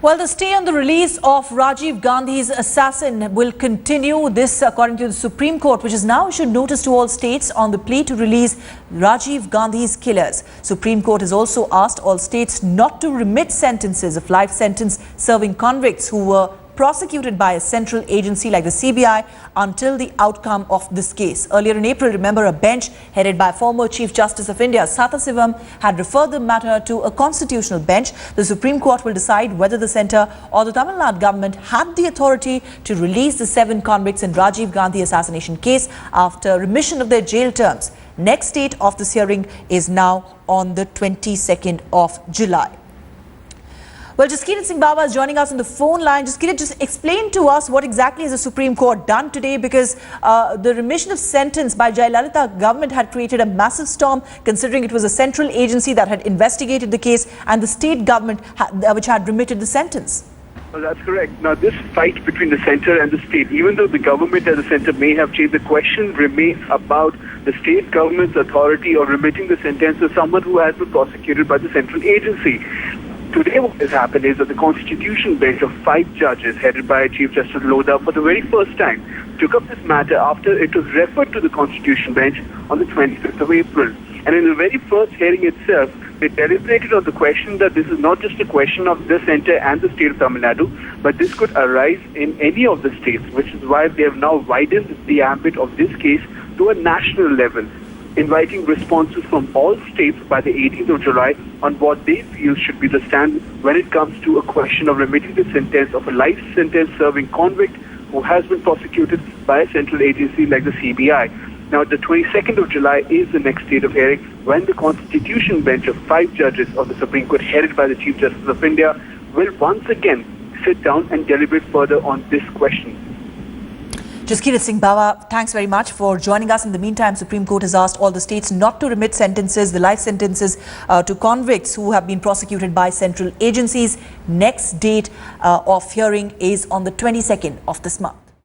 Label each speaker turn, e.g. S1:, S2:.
S1: Well, the stay on the release of Rajiv Gandhi's assassin will continue. This, according to the Supreme Court, which has now issued notice to all states on the plea to release Rajiv Gandhi's killers. Supreme Court has also asked all states not to remit sentences of life sentence serving convicts who were prosecuted by a central agency like the CBI until the outcome of this case. Earlier in April, remember, a bench headed by former Chief Justice of India, Sivam, had referred the matter to a constitutional bench. The Supreme Court will decide whether the centre or the Tamil Nadu government had the authority to release the 7 convicts in Rajiv Gandhi assassination case after remission of their jail terms. Next date of this hearing is now on the 22nd of July. Well, Jaskirat Singh Baba is joining us on the phone line. Jaskirat, just explain to us what exactly has the Supreme Court done today, because the remission of sentence by Jayalalitha government had created a massive storm, considering it was a central agency that had investigated the case and the state government which had remitted the sentence.
S2: Well, that's correct. Now, this fight between the centre and the state, even though the government and the centre may have changed, the question remains about the state government's authority of remitting the sentence to someone who has been prosecuted by the central agency. Today what has happened is that the Constitution bench of 5 judges headed by Chief Justice Lodha for the very first time took up this matter after it was referred to the Constitution bench on the 25th of April. And in the very first hearing itself, they deliberated on the question that this is not just a question of the centre and the state of Tamil Nadu, but this could arise in any of the states, which is why they have now widened the ambit of this case to a national level, inviting responses from all states by the 18th of July on what they feel should be the stand when it comes to a question of remitting the sentence of a life sentence serving convict who has been prosecuted by a central agency like the CBI. Now, the 22nd of July is the next date of hearing when the Constitution bench of 5 judges of the Supreme Court headed by the Chief Justice of India will once again sit down and deliberate further on this question.
S1: Jaskirat Singh Baba, thanks very much for joining us. In the meantime, Supreme Court has asked all the states not to remit sentences, the life sentences, to convicts who have been prosecuted by central agencies. Next date of hearing is on the 22nd of this month.